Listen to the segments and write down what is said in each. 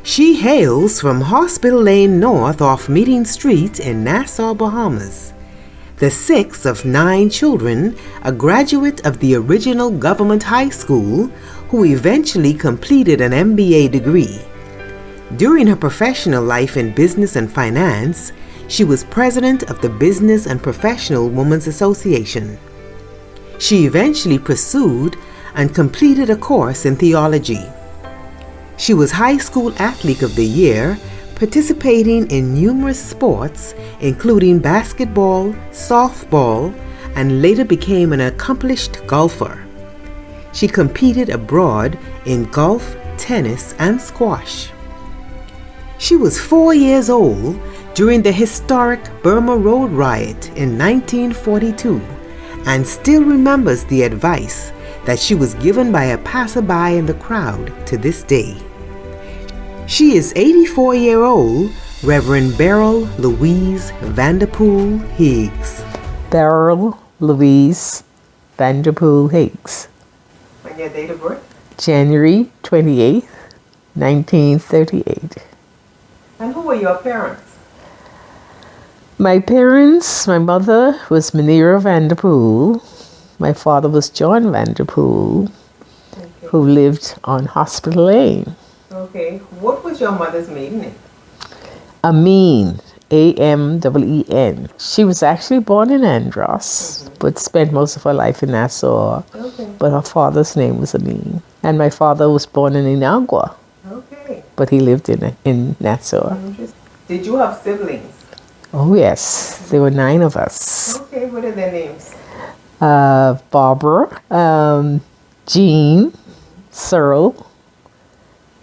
She hails from Hospital Lane North off Meeting Street in Nassau, Bahamas. The sixth of 9 children, a graduate of the original government high school, who eventually completed an MBA degree. During her professional life in business and finance, she was president of the Business and Professional Women's Association. She eventually pursued and completed a course in theology. She was High School Athlete of the Year, participating in numerous sports, including basketball, softball, and later became an accomplished golfer. She competed abroad in golf, tennis, and squash. She was 4 years old during the historic Burma Road riot in 1942 and still remembers the advice that she was given by a passerby in the crowd to this day. She is 84-year-old Reverend Beryl Louise Vanderpool Higgs. Beryl Louise Vanderpool Higgs. And your date of birth? January 28th, 1938. And who were your parents? My parents, my mother was Manira Vanderpool. My father was John Vanderpool, who lived on Hospital Lane. Okay. What was your mother's maiden name? Amin, Ameen. She was actually born in Andros, but spent most of her life in Nassau. Okay. But her father's name was Amin. And my father was born in Inagua, Okay. but he lived in Nassau. Did you have siblings? Oh yes, there were 9 of us. Okay. What are their names? Barbara, Jean, Cyril,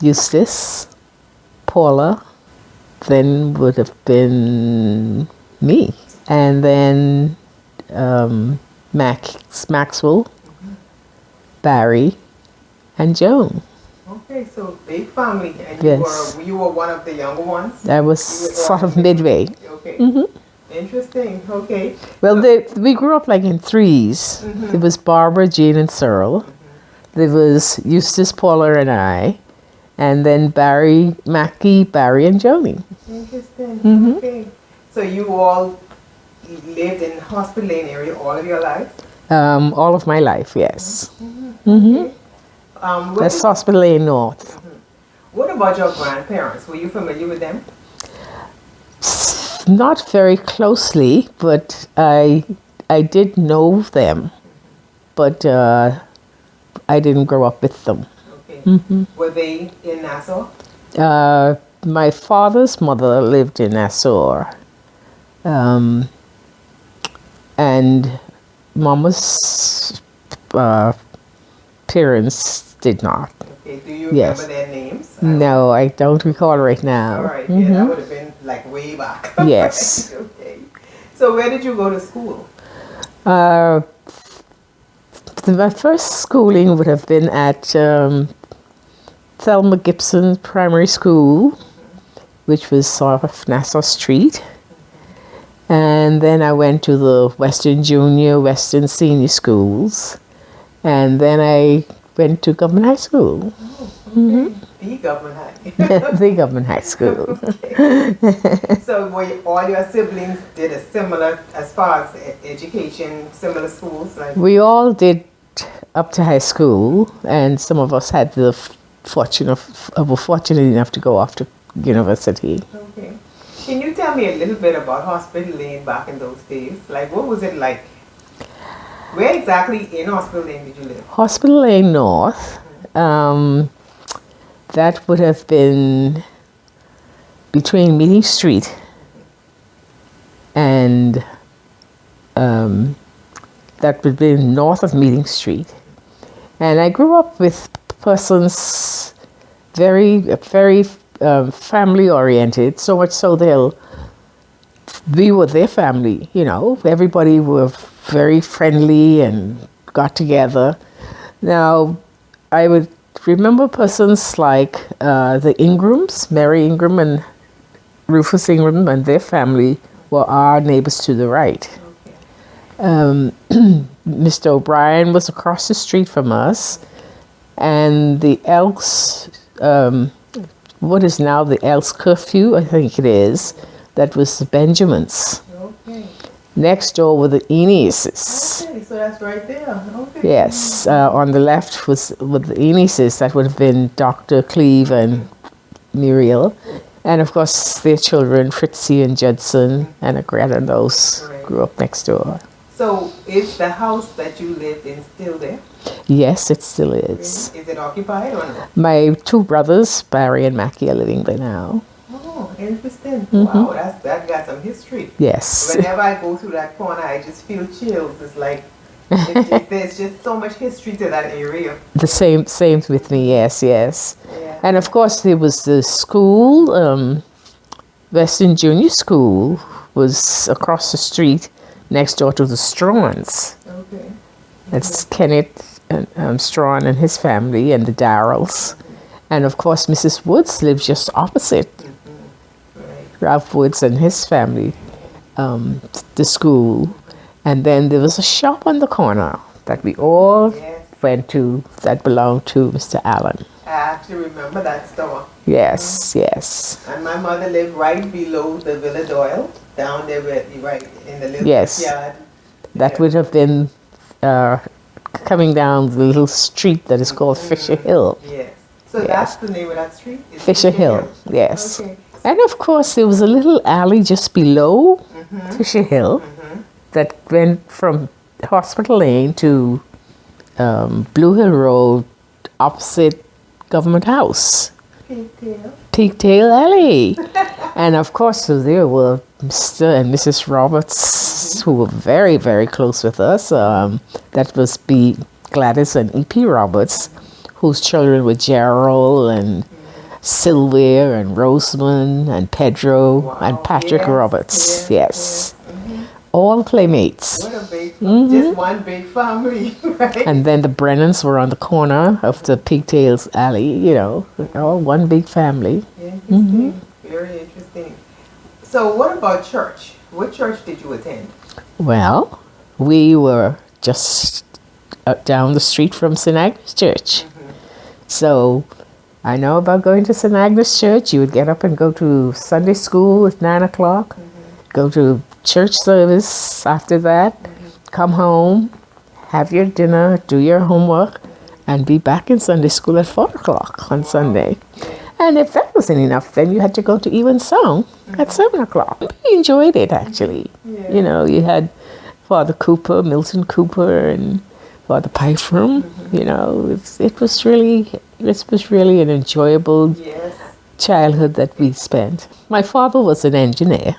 Eustace, Paula, then would have been me, and then Maxwell, Barry, and Joan. Okay, so big family, and Yes. you were one of the younger ones? That was sort of midway. Okay. Interesting. Okay. Well, we grew up like in 3s. There was Barbara, Jean, and Cyril. There was Eustace, Paula, and I. And then Barry, Mackie, Barry, and Joni. Interesting. Okay. So you all lived in Hospital Lane area all of your life? All of my life, yes. Okay. That's Hospital Lane North. What about your grandparents? Were you familiar with them? Not very closely, but I did know them, but I didn't grow up with them. Okay. Were they in Nassau? My father's mother lived in Nassau, and Mama's parents did not. Okay. Do you Yes. remember their names? No, I don't recall right now. All right. Yeah, that would have been like way back. Yes. Okay. So where did you go to school? My first schooling would have been at Thelma Gibson Primary School, which was sort of Nassau Street. And then I went to the Western Junior, Western Senior Schools. And then I went to Government High School. The government high. The Government High School. Okay. So all your siblings did a similar, as far as education, similar schools? Like We all did up to high school, and some of us had the were fortunate enough to go off to university. Okay. Can you tell me a little bit about Hospital Lane back in those days? Like, what was it like? Where exactly in Hospital Lane did you live? Hospital Lane North, that would have been between Meeting Street and that would be north of Meeting Street. And I grew up with persons very family oriented, so much so we were their family, everybody were very friendly and got together. Now, I would remember persons like the Ingrams, Mary Ingram and Rufus Ingram and their family were our neighbors to the right. Mr. O'Brien was across the street from us, and the Elks what is now the Else Curfew, I think it is. That was the Benjamins. Okay. Next door were the Eneases. Okay, so that's right there. Okay. Yes, on the left was with the Eneases. That would have been Dr. Cleve and Muriel. And of course, their children, Fritzy and Judson and Greta, and those grew up next door. So is the house that you lived in still there? Yes, it still is. Is it occupied or no? My two brothers, Barry and Mackie, are living there now. Oh, interesting. Wow, that got some history. Yes. Whenever I go through that corner, I just feel chills. It's like, there's just so much history to that area. The same with me, yes. Yeah. And of course, there was the school, Western Junior School was across the street next door to the Straughans. Okay. That's Kenneth and Strawn and his family and the Darrells. And of course, Mrs. Woods lived just opposite. Ralph Woods and his family, the school. And then there was a shop on the corner that we all went to that belonged to Mr. Allen. I actually remember that store. Yes, yes. And my mother lived right below the Villa Doyle, down there right in the little yard. That would have been coming down the little street that is called Fisher Hill. Yes. So that's the name of that street? Fisher Hill, yes. Okay. And of course, there was a little alley just below Fisher Hill that went from Hospital Lane to Blue Hill Road opposite Government House. Pigtail Alley. And of course, so there were Mr. and Mrs. Roberts, who were very, very close with us. That was B. Gladys and E.P. Roberts, whose children were Gerald and Sylvia and Rosamond and Pedro and Patrick Roberts. Yes. All playmates. What a big, just one big family, right? And then the Brennans were on the corner of the Pigtails Alley, you know, all one big family. Interesting. Very interesting. So what about church? What church did you attend? Well, we were just down the street from St. Agnes Church. So I know about going to St. Agnes Church. You would get up and go to Sunday school at 9 o'clock, go to church service after that, come home, have your dinner, do your homework, and be back in Sunday school at 4 o'clock on Sunday. And if that wasn't enough, then you had to go to Evensong at 7 o'clock. We enjoyed it, actually. You know, you had Father Cooper, Milton Cooper, and Father Pyfrom. You know, it was really an enjoyable childhood that we spent. My father was an engineer.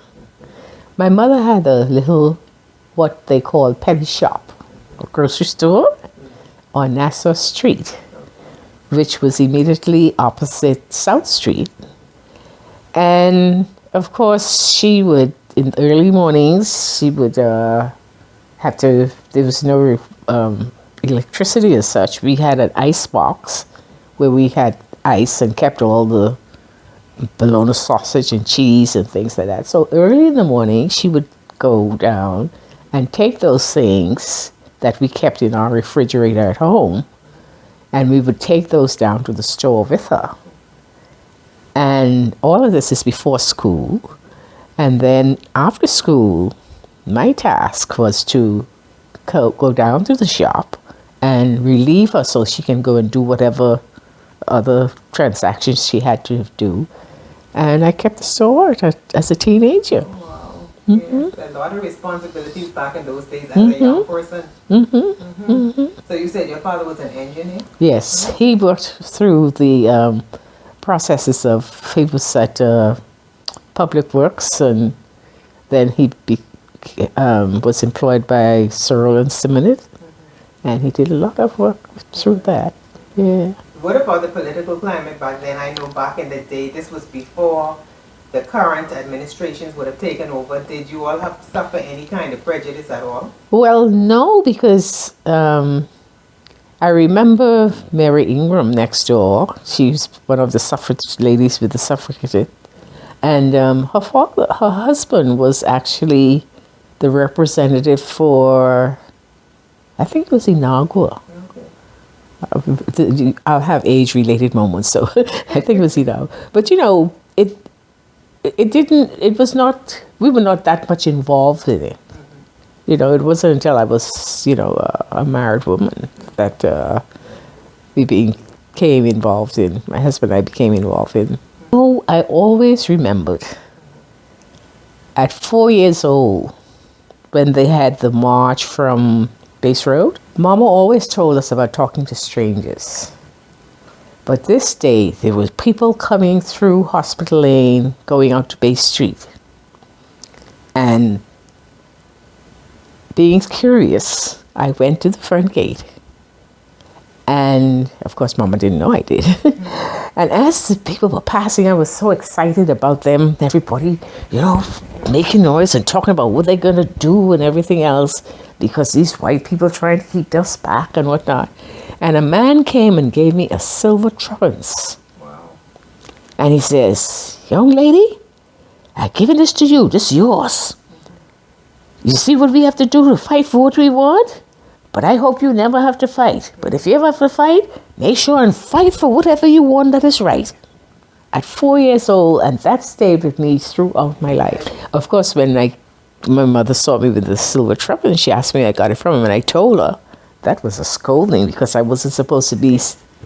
My mother had a little, what they call penny shop, a grocery store on Nassau Street, which was immediately opposite South Street. And of course, she would, in the early mornings, she would have to, there was no electricity as such. We had an ice box where we had ice and kept all the bologna sausage and cheese and things like that. So early in the morning, she would go down and take those things that we kept in our refrigerator at home, and we would take those down to the store with her. And all of this is before school. And then after school, my task was to go down to the shop and relieve her so she can go and do whatever other transactions she had to do. And I kept the store as a teenager. Wow. Yes. A lot of responsibilities back in those days as a young person. So you said your father was an engineer? Yes, he worked through the processes of, he was at Public Works, and then he was employed by Searle and Simonette, and he did a lot of work through that. Yeah. What about the political climate back then? I know back in the day, this was before the current administrations would have taken over. Did you all have to suffer any kind of prejudice at all? Well, no, because I remember Mary Ingram next door. She's one of the suffrage ladies with the suffragette. And her husband was actually the representative for, I think it was Inagua. I'll have age-related moments, so I think it was, But it didn't. It was not. We were not that much involved in it. It wasn't until I was, a married woman that we became involved in. My husband and I became involved in. Oh, I always remembered at 4 years old when they had the march from Base Road. Mama always told us about talking to strangers. But this day, there were people coming through Hospital Lane, going out to Base Street. And being curious, I went to the front gate. And, of course, Mama didn't know I did. And as the people were passing, I was so excited about them. Everybody, making noise and talking about what they're going to do and everything else, because these white people trying to keep us back and whatnot. And a man came and gave me a silver tuppence. Wow. And he says, "Young lady, I've given this to you. This is yours. You see what we have to do to fight for what we want? But I hope you never have to fight. But if you ever have to fight, make sure and fight for whatever you want that is right." At 4 years old, and that stayed with me throughout my life. Of course, when my mother saw me with the silver tuppence, she asked me where I got it from, and I told her that was a scolding because I wasn't supposed to be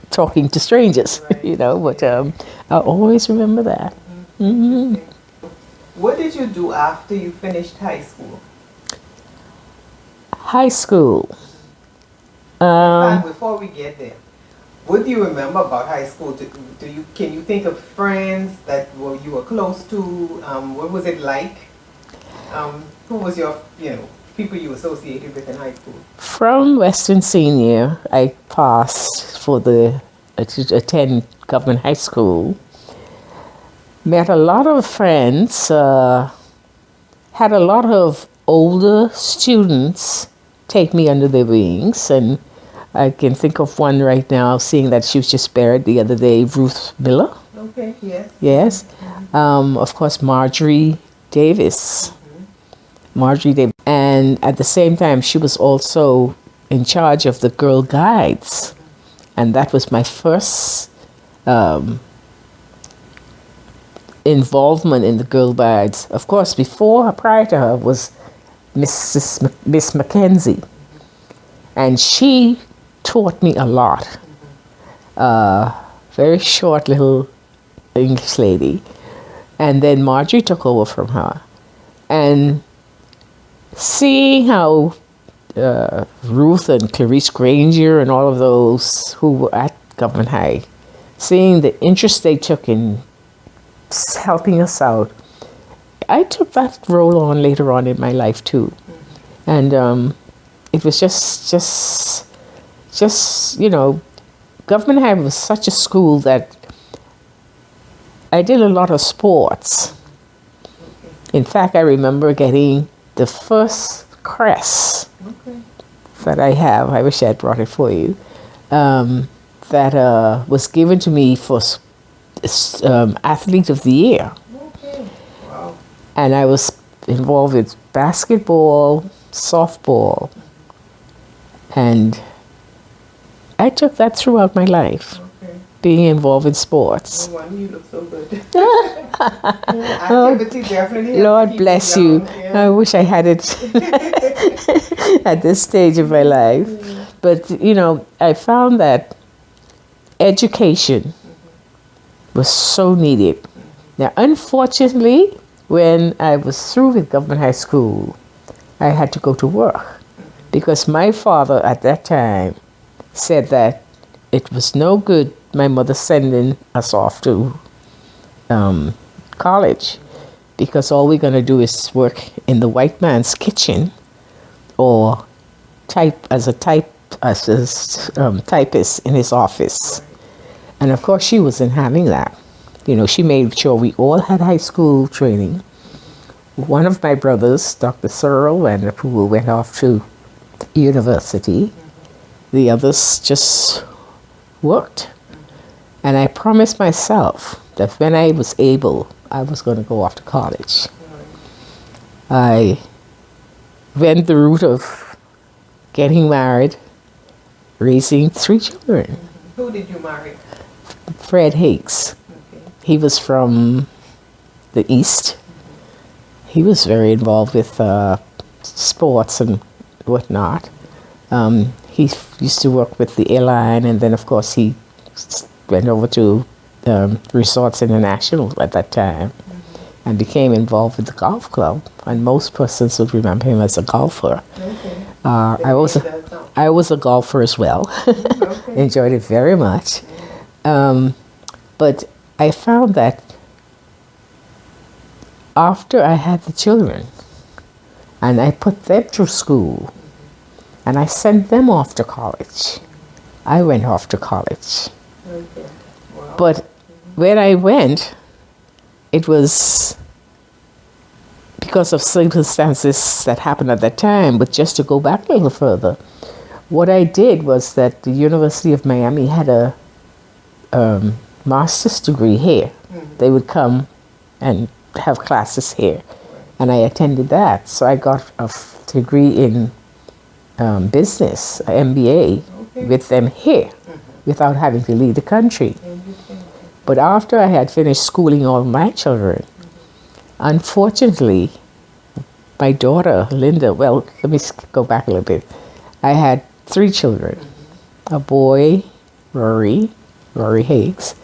talking to strangers, Right. But I always remember that. Mm-hmm. What did you do after you finished high school? High school. Before we get there, what do you remember about high school? Can you think of friends that you were close to? What was it like? Who was your people you associated with in high school? From Western Senior, I passed to attend government high school. Met a lot of friends. Had a lot of older students take me under their wings, and I can think of one right now, seeing that she was just buried the other day, Ruth Miller. Okay, yes. Yes. Of course, Marjorie Davis. Marjorie Davis. And at the same time, she was also in charge of the Girl Guides. And that was my first involvement in the Girl Guides. Of course, prior to her was Miss Mackenzie. And she taught me a lot. Very short little English lady. And then Marjorie took over from her. And seeing how Ruth and Clarice Granger and all of those who were at Government High, seeing the interest they took in helping us out, I took that role on later on in my life too. And it was just Government High was such a school that I did a lot of sports. In fact, I remember getting the first crest that I have. I wish I had brought it for you. That was given to me for Athlete of the Year. Okay. Wow. And I was involved with basketball, softball, and I took that throughout my life, being involved in sports. No wonder you look so good. Activity definitely. Lord bless you. Yeah. I wish I had it at this stage of my life. But, I found that education was so needed. Now, unfortunately, when I was through with Government High School, I had to go to work because my father at that time said that it was no good my mother sending us off to college because all we're going to do is work in the white man's kitchen or type as a typist in his office. And of course she wasn't having that. She made sure we all had high school training. One of my brothers, Dr. Beryl Vanderpool, went off to university. The others just worked. And I promised myself that when I was able, I was going to go off to college. I went the route of getting married raising 3 children. Who did you marry? Fred Higgs. Okay. He was from the East. He was very involved with sports and whatnot. He used to work with the airline, and then, of course, he went over to Resorts International at that time and became involved with the golf club. And most persons would remember him as a golfer. Okay. I was a golfer as well. Okay. Enjoyed it very much. But I found that after I had the children and I put them through school and I sent them off to college, I went off to college. Okay. Wow. But when I went, it was because of circumstances that happened at that time. But just to go back a little further, what I did was that the University of Miami had a master's degree here. They would come and have classes here, and I attended that. So I got a degree in business, an MBA, with them here, without having to leave the country. But after I had finished schooling all my children, unfortunately, my daughter, Linda, well, let me go back a little bit. I had 3 children, a boy, Rory Higgs,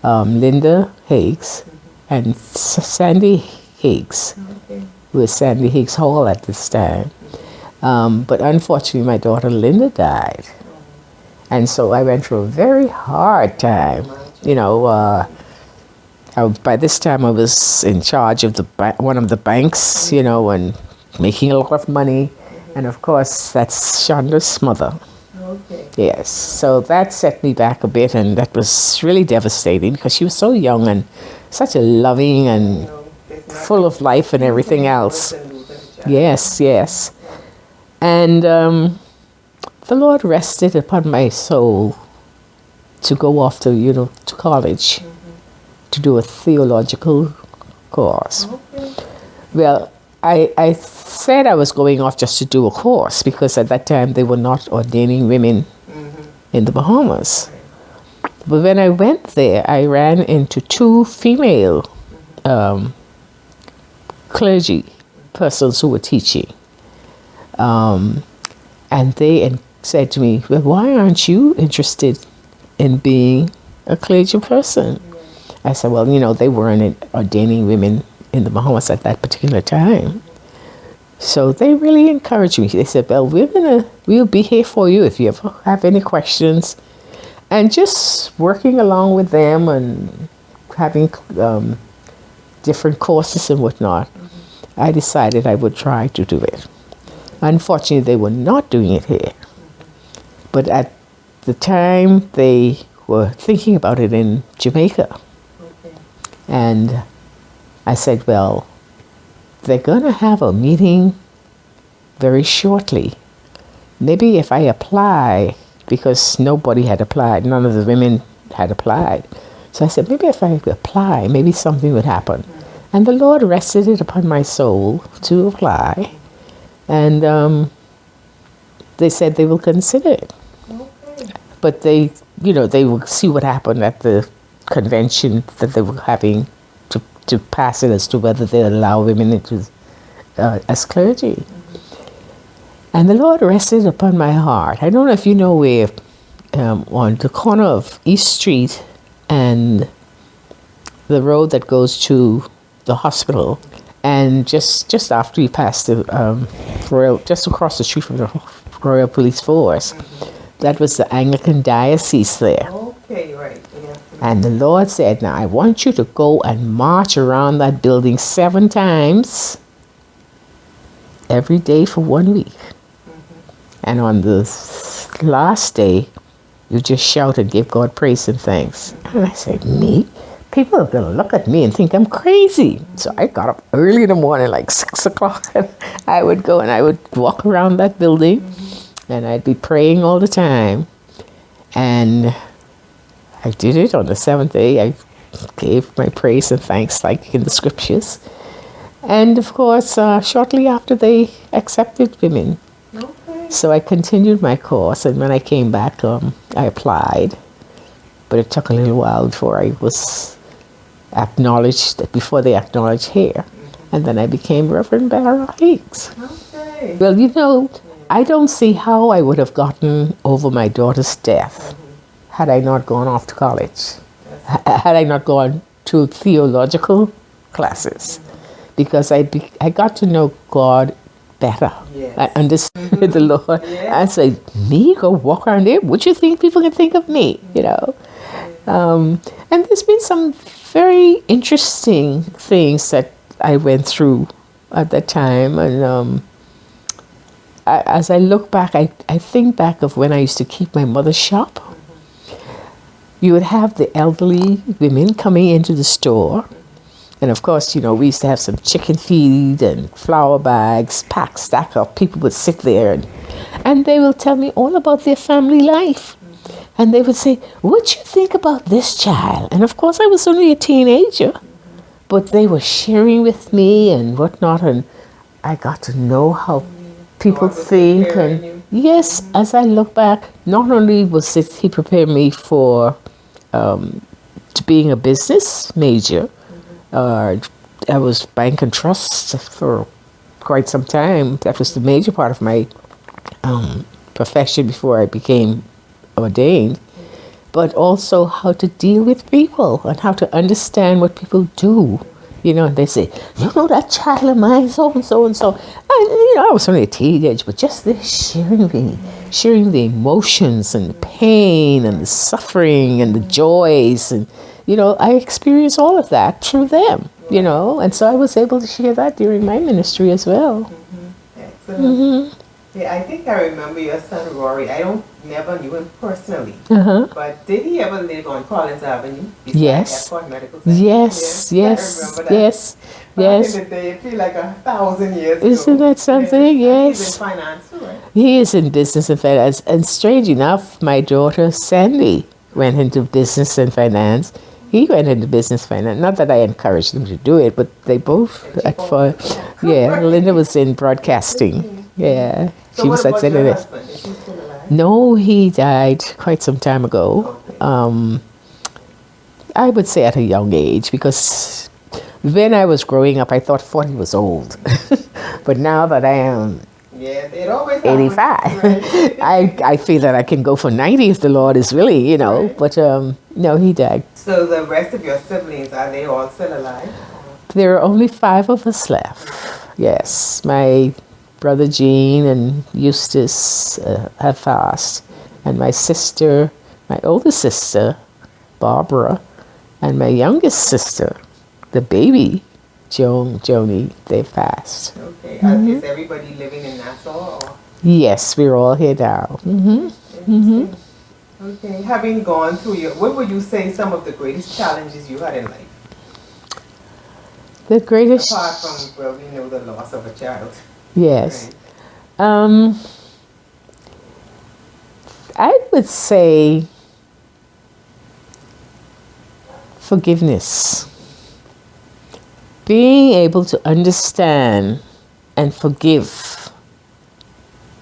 Linda Higgs, and Sandy Higgs, who was Sandy Higgs Hall at this time. But unfortunately, my daughter Linda died. And so I went through a very hard time. You know, by this time I was in charge of one of the banks, you know, and making a lot of money. And of course, that's Shonda's mother. Okay. Yes, so that set me back a bit, and that was really devastating because she was so young and such a loving and full of life and everything else. Yes, yes. And the Lord rested upon my soul to go off to college to do a theological course. Okay. Well, I said I was going off just to do a course because at that time they were not ordaining women in the Bahamas. But when I went there, I ran into 2 female clergy persons who were teaching. And they said to me, well, why aren't you interested in being a clergy person? I said, well, you know, they weren't ordaining women in the Bahamas at that particular time. So they really encouraged me. They said, well, we'll be here for you if you ever have any questions. And just working along with them and having different courses and whatnot, I decided I would try to do it. Unfortunately, they were not doing it here. But at the time, they were thinking about it in Jamaica. Okay. And I said, well, they're going to have a meeting very shortly. Maybe if I apply, because nobody had applied, none of the women had applied. So I said, maybe if I apply, maybe something would happen. And the Lord rested it upon my soul to apply. And they said they will consider it. Okay. But they will see what happened at the convention that they were having to pass it as to whether they allow women into as clergy. And the Lord rested upon my heart. I don't know if you know where, on the corner of East Street and the road that goes to the hospital, and just after you pass the just across the street from the Royal Police Force, that was the Anglican diocese there. Okay, right. Yeah. And the Lord said, now I want you to go and march around that building 7 times every day for 1 week. And on the last day, you just shout and give God praise and thanks. And I said, me? People are going to look at me and think I'm crazy. So I got up early in the morning, like 6 o'clock, and I would go and I would walk around that building, and I'd be praying all the time. And I did it on the 7th day. I gave my praise and thanks like in the scriptures. And of course, shortly after, they accepted women. Okay. So I continued my course, and when I came back, I applied, but it took a little while before I was acknowledged, before they acknowledged here. And then I became Reverend Beryl Higgs. Okay. Well, you know, I don't see how I would have gotten over my daughter's death had I not gone off to college, had I not gone to theological classes, because I got to know God better. Yes. I understood the Lord. Yes. I said, me go walk around there? What you think people can think of me? You know. And there's been some very interesting things that I went through at that time, and as I look back, I think back of when I used to keep my mother's shop. You would have the elderly women coming into the store. And of course, you know, we used to have some chicken feed and flour bags packed, stacked up. People would sit there and they will tell me all about their family life. And they would say, what you think about this child? And of course, I was only a teenager. But they were sharing with me and whatnot. And I got to know how people think. And yes, as I look back, not only was it he prepared me for to being a business major. I was bank and trust for quite some time. That was the major part of my profession before I became ordained. But also how to deal with people and how to understand what people do. You know, and they say, you know, that child of mine, so and so and so. And, you know, I was only a teenager, but just this sharing the emotions and the pain and the suffering and the joys. And, you know, I experienced all of that through them, you know. And so I was able to share that during my ministry as well. Excellent. Yeah, I think I remember your son Rory. Never knew him personally. But did he ever live on Collins Avenue? Yes. Medical Center? Yes. Yes. Back in the day, it feels like 1,000 years ago. Isn't that something? Yes. He's in finance too, right? He is in business and finance. And strange enough, my daughter Sandy went into business and finance. He went into business finance. Not that I encouraged them to do it, but they both. Linda was in broadcasting. Yeah, so she was at your husband? Is he still alive? No, he died quite some time ago. Okay. I would say at a young age, because when I was growing up, I thought 40 was old. But now that I am 85, right? I feel that I can go for 90 if the Lord is really, you know. Right. But no, he died. So the rest of your siblings, are they all still alive? There are only 5 of us left. Yes, my brother Jean and Eustace have passed, and my sister, my oldest sister, Barbara, and my youngest sister, the baby, Joni, they've passed. Okay. Is everybody living in Nassau? Or? Yes, we're all here now. Okay. Having gone through what would you say some of the greatest challenges you had in life? The greatest... Apart from, well, we know the loss of a child. Yes. Right. I would say forgiveness. Being able to understand and forgive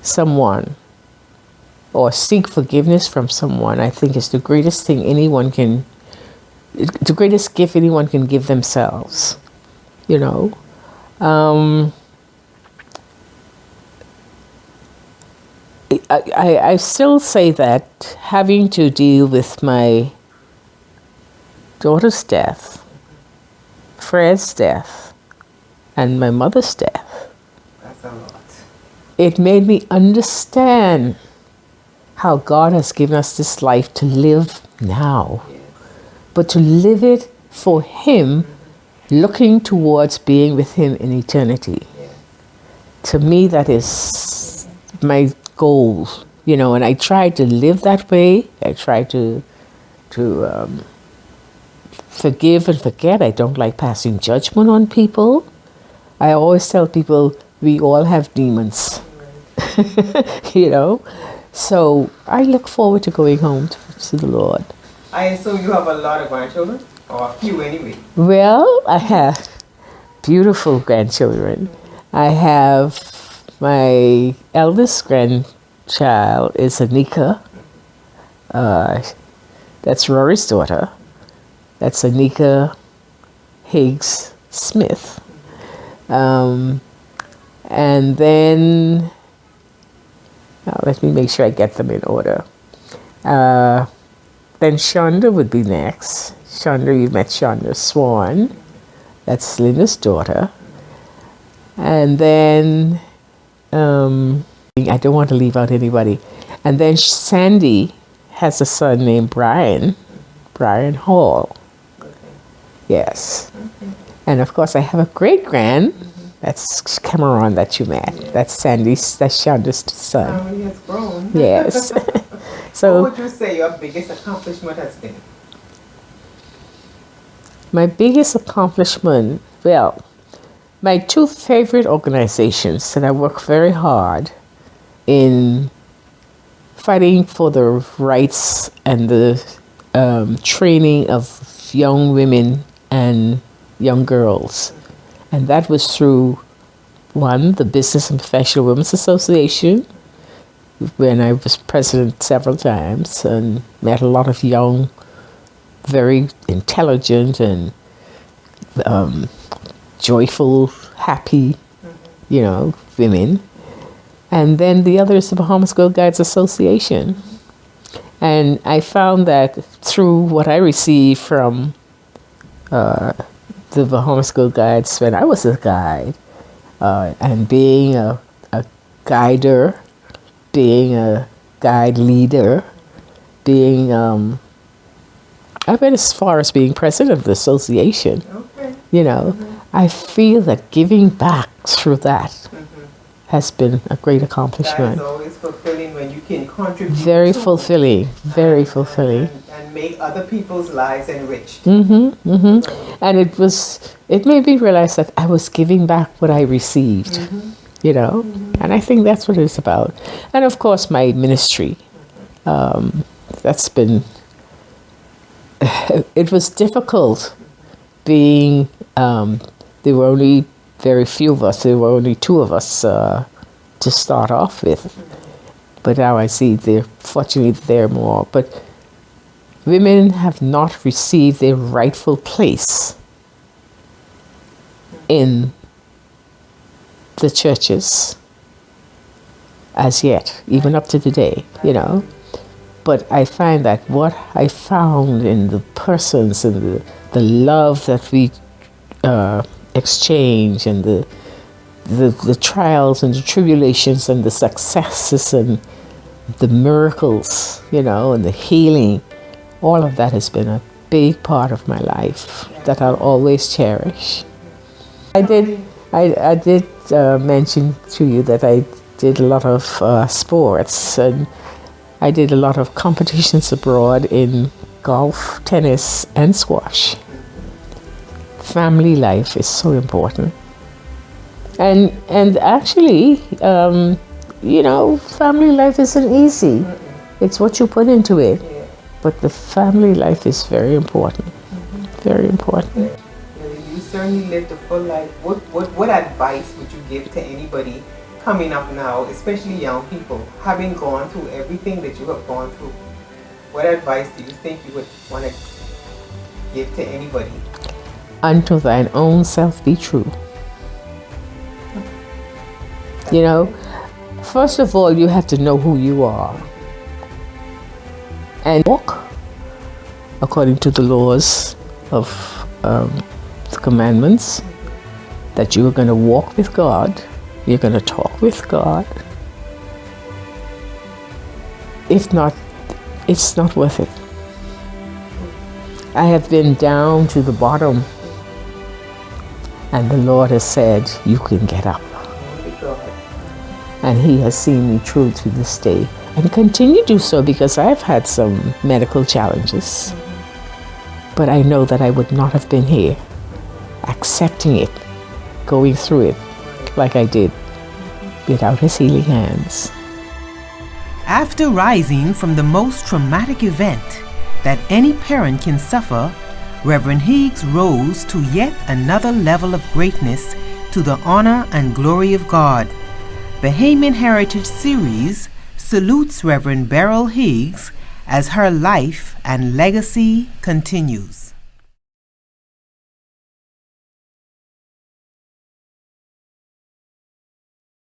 someone or seek forgiveness from someone, I think is the greatest thing the greatest gift anyone can give themselves, you know. I still say that having to deal with my daughter's death, Fred's death, and my mother's death, that's a lot. It made me understand how God has given us this life to live now, but to live it for Him, looking towards being with Him in eternity. To me, that is my goal, you know, and I try to live that way. I try to forgive and forget. I don't like passing judgment on people. I always tell people we all have demons, you know. So I look forward to going home to the Lord. I assume you have a lot of grandchildren, or a few anyway. Well, I have beautiful grandchildren. I have my eldest child is Anika. That's Rory's daughter. That's Anika Higgs Smith. And then, let me make sure I get them in order. Then Shonda would be next. Shonda, you met Shonda Swan. That's Linda's daughter. And then, I don't want to leave out anybody. And then Sandy has a son named Brian Hall. Yes. And of course I have a great-grand, that's Cameron that you met. That's Shonda's son. Family has grown. Yes. So what would you say your biggest accomplishment has been? My biggest accomplishment, well, my two favorite organizations that I work very hard in fighting for the rights and the training of young women and young girls. And that was through, one, the Business and Professional Women's Association, when I was president several times and met a lot of young, very intelligent and joyful, happy, women. And then the other is the Bahamas Girl Guides Association. And I found that through what I received from the Bahamas Girl Guides when I was a guide, and being a guider, being a guide leader, being, I went as far as being president of the association. Okay. I feel that giving back through that has been a great accomplishment. That is always fulfilling when you can contribute. Very fulfilling, very fulfilling. And make other people's lives enriched. And it made me realize that I was giving back what I received, and I think that's what it's about. And of course, my ministry, that's been, it was difficult being, there were only very few of us. There were only two of us to start off with. But now I see fortunately there are more. But women have not received their rightful place in the churches as yet, even up to today, But I find that what I found in the persons and the love that we exchange and the trials and the tribulations and the successes and the miracles, and the healing, all of that has been a big part of my life that I'll always cherish. I did mention to you that I did a lot of sports, and I did a lot of competitions abroad in golf, tennis, and squash. Family life is so important. And actually, family life isn't easy. It's what you put into it. But the family life is very important. Very important. You certainly lived a full life. What advice would you give to anybody coming up now, especially young people, having gone through everything that you have gone through? What advice do you think you would want to give to anybody? Unto thine own self be true. First of all, you have to know who you are and walk according to the laws of the commandments, that you are going to walk with God, you're going to talk with God. If not, it's not worth it. I have been down to the bottom, and the Lord has said, you can get up. And He has seen me through to this day, and continue to do so, because I've had some medical challenges. But I know that I would not have been here, accepting it, going through it like I did, without His healing hands. After rising from the most traumatic event that any parent can suffer, Reverend Higgs rose to yet another level of greatness to the honor and glory of God. Bahamian Heritage Series salutes Reverend Beryl Higgs as her life and legacy continues.